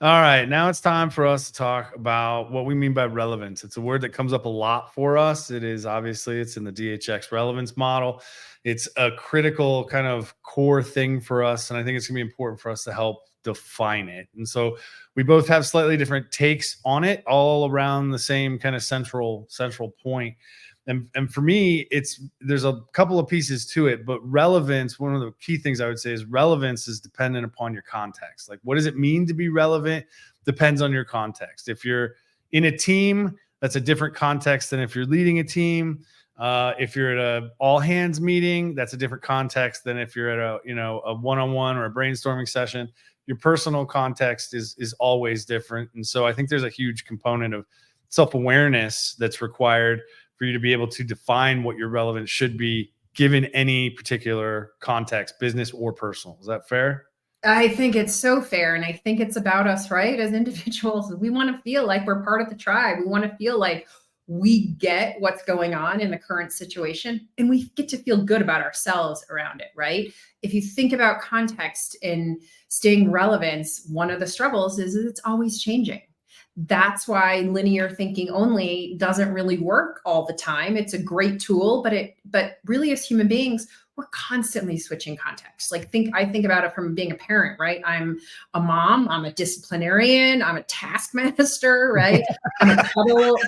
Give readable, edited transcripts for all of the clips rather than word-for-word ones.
All right, now it's time for us to talk about what we mean by relevance. It's a word that comes up a lot for us. It's in the DHX relevance model. It's a critical kind of core thing for us, and I think it's going to be important for us to help define it. And so we both have slightly different takes on it, all around the same kind of central point. And for me, there's a couple of pieces to it, but relevance, one of the key things I would say is relevance is dependent upon your context. Like, what does it mean to be relevant? Depends on your context. If you're in a team, that's a different context than if you're leading a team. If you're at a all hands meeting, that's a different context than if you're at a one-on-one or a brainstorming session. Your personal context is always different. And so I think there's a huge component of self-awareness that's required for you to be able to define what your relevance should be given any particular context, business or personal. Is that fair? I think it's so fair. And I think it's about us, right? As individuals, we want to feel like we're part of the tribe. We want to feel like we get what's going on in the current situation and we get to feel good about ourselves around it, right? If you think about context and staying relevant, one of the struggles is it's always changing. That's why linear thinking only doesn't really work all the time. It's a great tool, but really as human beings, we're constantly switching contexts. I think about it from being a parent, right? I'm a mom, I'm a disciplinarian, I'm a taskmaster, right? I'm a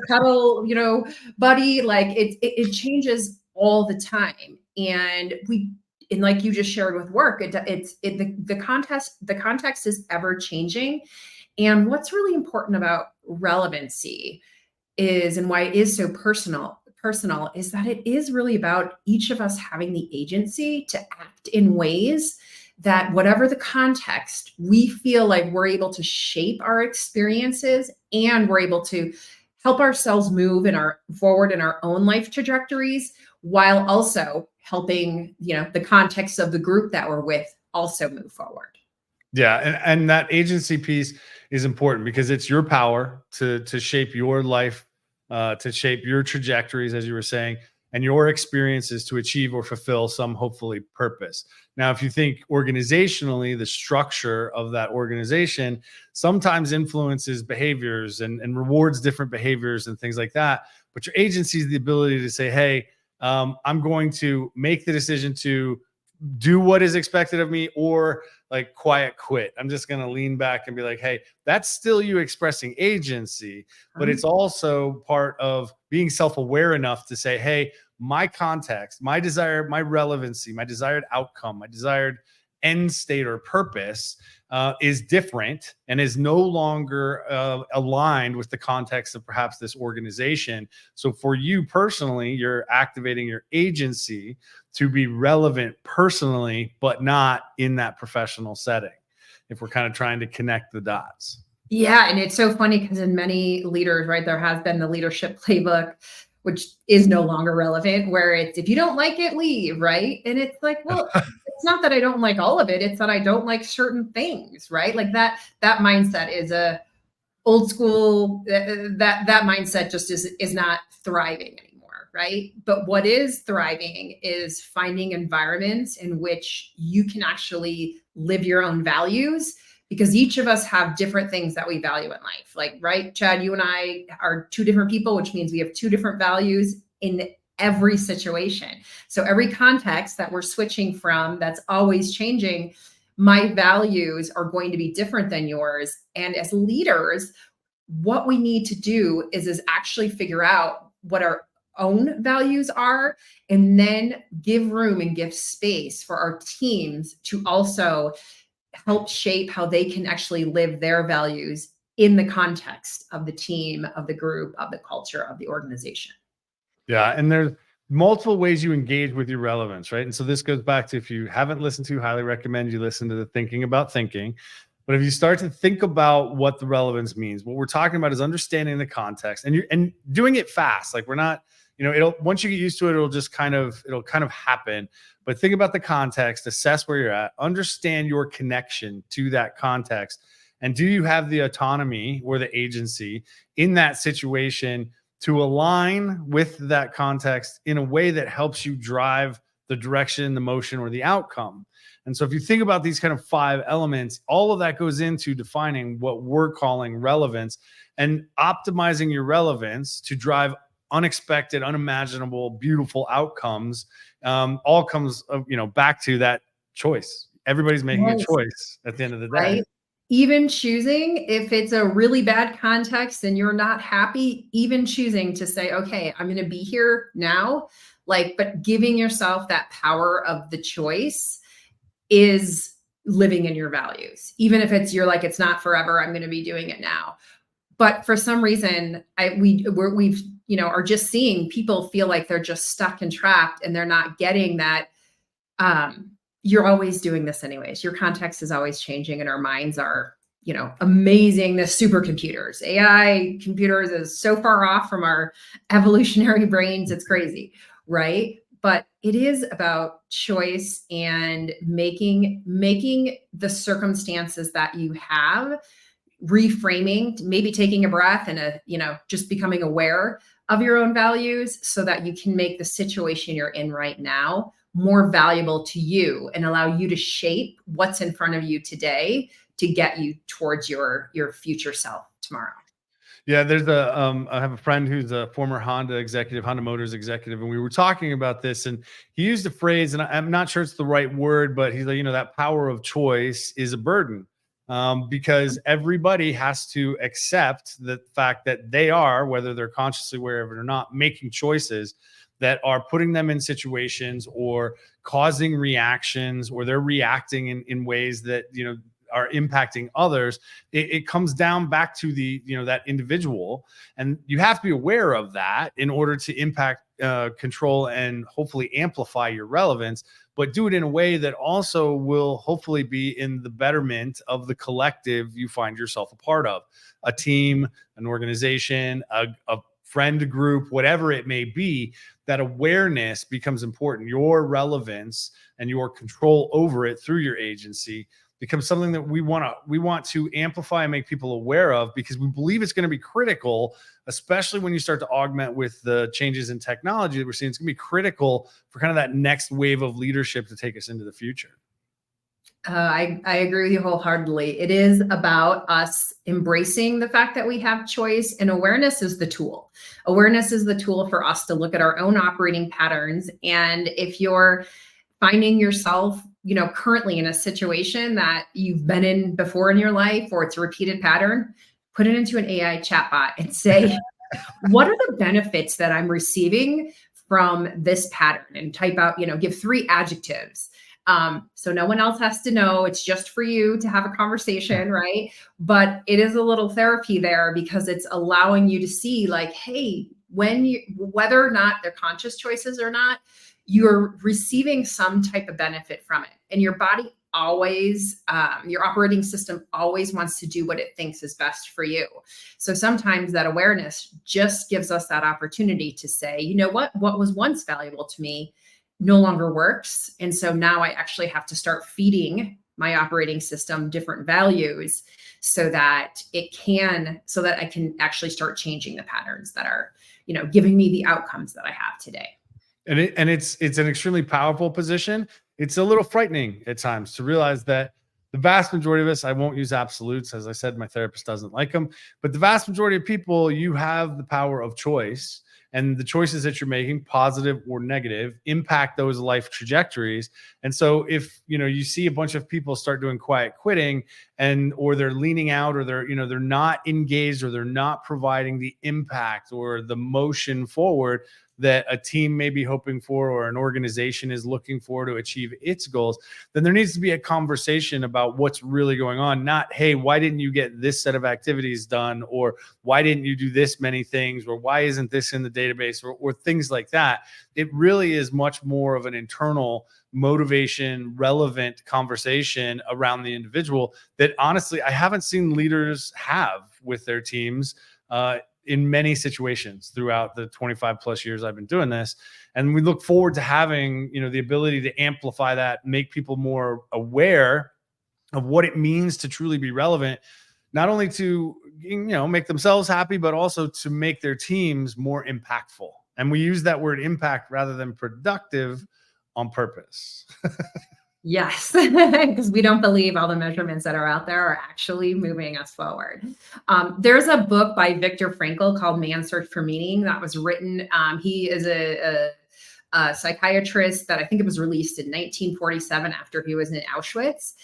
cuddle, buddy. Like it changes all the time. And like you just shared with work, the context is ever changing. And what's really important about relevancy and why it is so personal is that it is really about each of us having the agency to act in ways that whatever the context, we feel like we're able to shape our experiences and we're able to help ourselves move forward in our own life trajectories while also helping, the context of the group that we're with also move forward. Yeah, and that agency piece is important because it's your power to shape your life, to shape your trajectories, as you were saying, and your experiences to achieve or fulfill some hopefully purpose. Now, if you think organizationally, the structure of that organization sometimes influences behaviors and rewards different behaviors and things like that. But your agency is the ability to say, hey, I'm going to make the decision to do what is expected of me or like quiet quit. I'm just going to lean back and be like, hey, that's still you expressing agency, but it's also part of being self-aware enough to say, hey, my context, my desire, my relevancy, my desired outcome, my desired end state or purpose is different and is no longer aligned with the context of perhaps this organization. So for you personally, you're activating your agency to be relevant personally, but not in that professional setting, if we're kind of trying to connect the dots. Yeah. And it's so funny because in many leaders, right, there has been the leadership playbook, which is no longer relevant, where it's, if you don't like it, leave, right? And it's like, well, it's not that I don't like all of it. It's that I don't like certain things, right? Like that mindset is a old school, that mindset just is not thriving anymore, right? But what is thriving is finding environments in which you can actually live your own values, because each of us have different things that we value in life. Like, right, Chad, you and I are two different people, which means we have two different values in every situation. So every context that we're switching from, that's always changing, my values are going to be different than yours. And as leaders, what we need to do is actually figure out what our own values are, and then give room and give space for our teams to also help shape how they can actually live their values in the context of the team, of the group, of the culture, of the organization. Yeah. And there's multiple ways you engage with your relevance, right? And so this goes back to, if you haven't listened to, highly recommend you listen to the Thinking About Thinking. But if you start to think about what the relevance means, what we're talking about is understanding the context and doing it fast. Like, we're not, it'll, once you get used to it, it'll kind of happen. But think about the context, assess where you're at, understand your connection to that context. And do you have the autonomy or the agency in that situation to align with that context in a way that helps you drive the direction, the motion, or the outcome? And so if you think about these kind of 5 elements, all of that goes into defining what we're calling relevance and optimizing your relevance to drive unexpected, unimaginable, beautiful outcomes. All comes, back to that choice. Everybody's making a Yes. choice at the end of the day. Right? Even choosing, if it's a really bad context and you're not happy, even choosing to say, okay, I'm going to be here now, but giving yourself that power of the choice is living in your values. Even if you're like, it's not forever, I'm going to be doing it now. But for some reason, we've, are just seeing people feel like they're just stuck and trapped, and they're not getting that, you're always doing this anyways. Your context is always changing, and our minds are, amazing. The supercomputers, AI computers is so far off from our evolutionary brains. It's crazy, right? But it is about choice and making the circumstances that you have, reframing, maybe taking a breath and just becoming aware of your own values so that you can make the situation you're in right now more valuable to you and allow you to shape what's in front of you today to get you towards your future self tomorrow. Yeah, I have a friend who's a former Honda Motors executive, and we were talking about this, and he used a phrase, and I'm not sure it's the right word, but he's like, that power of choice is a burden, because everybody has to accept the fact that they are, whether they're consciously aware of it or not, making choices that are putting them in situations or causing reactions, or they're reacting in ways that, are impacting others. It comes down back to that individual, and you have to be aware of that in order to impact, control, and hopefully amplify your relevance, but do it in a way that also will hopefully be in the betterment of the collective you find yourself a part of, a team, an organization, a friend group, whatever it may be. That awareness becomes important. Your relevance and your control over it through your agency becomes something that we want to amplify and make people aware of, because we believe it's going to be critical, especially when you start to augment with the changes in technology that we're seeing. It's going to be critical for kind of that next wave of leadership to take us into the future. I agree with you wholeheartedly. It is about us embracing the fact that we have choice, and awareness is the tool. Awareness is the tool for us to look at our own operating patterns. And if you're finding yourself, currently in a situation that you've been in before in your life, or it's a repeated pattern, put it into an AI chatbot and say, what are the benefits that I'm receiving from this pattern? And type out, give 3 adjectives. So no one else has to know. It's just for you to have a conversation, right? But it is a little therapy there, because it's allowing you to see, like, hey, whether or not they're conscious choices or not, you're receiving some type of benefit from it. And your body always, your operating system always wants to do what it thinks is best for you. So sometimes that awareness just gives us that opportunity to say, what was once valuable to me no longer works. And so now I actually have to start feeding my operating system different values so that I can actually start changing the patterns that are, giving me the outcomes that I have today. And it's an extremely powerful position. It's a little frightening at times to realize that the vast majority of us, I won't use absolutes. As I said, my therapist doesn't like them, but the vast majority of people, you have the power of choice, and the choices that you're making, positive or negative, impact those life trajectories. And so if, you see a bunch of people start doing quiet quitting, or they're leaning out, or they're not engaged, or they're not providing the impact or the motion forward that a team may be hoping for, or an organization is looking for to achieve its goals, then there needs to be a conversation about what's really going on. Not, hey, why didn't you get this set of activities done? Or why didn't you do this many things? Or why isn't this in the database? Or things like that. It really is much more of an internal motivation, relevant conversation around the individual that honestly, I haven't seen leaders have with their teams, in many situations throughout the 25 plus years I've been doing this. And we look forward to having, the ability to amplify that, make people more aware of what it means to truly be relevant, not only to, make themselves happy, but also to make their teams more impactful. And we use that word impact rather than productive on purpose. Yes, because we don't believe all the measurements that are out there are actually moving us forward. There's a book by Viktor Frankl called Man's Search for Meaning that was written. He is a psychiatrist that I think it was released in 1947 after he was in Auschwitz.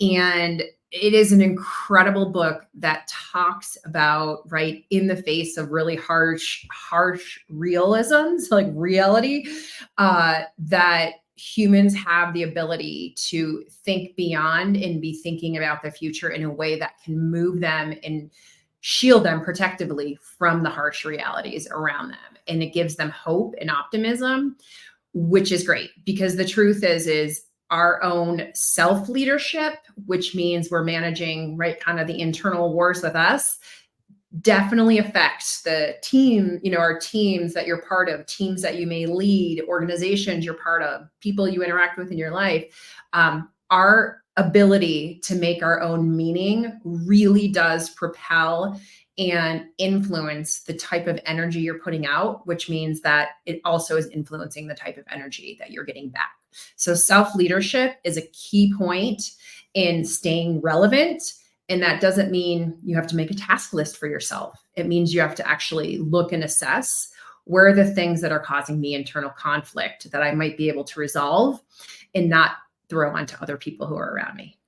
And it is an incredible book that talks about, right, in the face of really harsh realisms, like reality, that humans have the ability to think beyond and be thinking about the future in a way that can move them and shield them protectively from the harsh realities around them. And it gives them hope and optimism, which is great, because the truth is our own self leadership, which means we're managing, right, kind of the internal wars with us, definitely affects the team, our teams that you're part of, teams that you may lead, organizations you're part of, people you interact with in your life. Our ability to make our own meaning really does propel and influence the type of energy you're putting out, which means that it also is influencing the type of energy that you're getting back. So self-leadership is a key point in staying relevant. And that doesn't mean you have to make a task list for yourself. It means you have to actually look and assess where are the things that are causing me internal conflict that I might be able to resolve and not throw onto other people who are around me.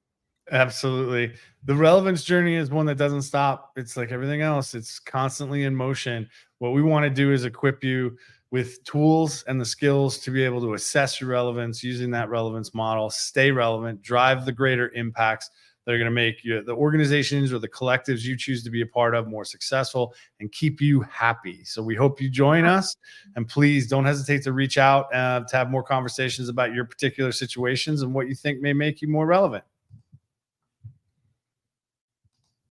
Absolutely. The relevance journey is one that doesn't stop. It's like everything else, it's constantly in motion. What we want to do is equip you with tools and the skills to be able to assess your relevance using that relevance model, stay relevant, drive the greater impacts that are going to make you, the organizations or the collectives you choose to be a part of, more successful and keep you happy. So we hope you join us, and please don't hesitate to reach out to have more conversations about your particular situations and what you think may make you more relevant.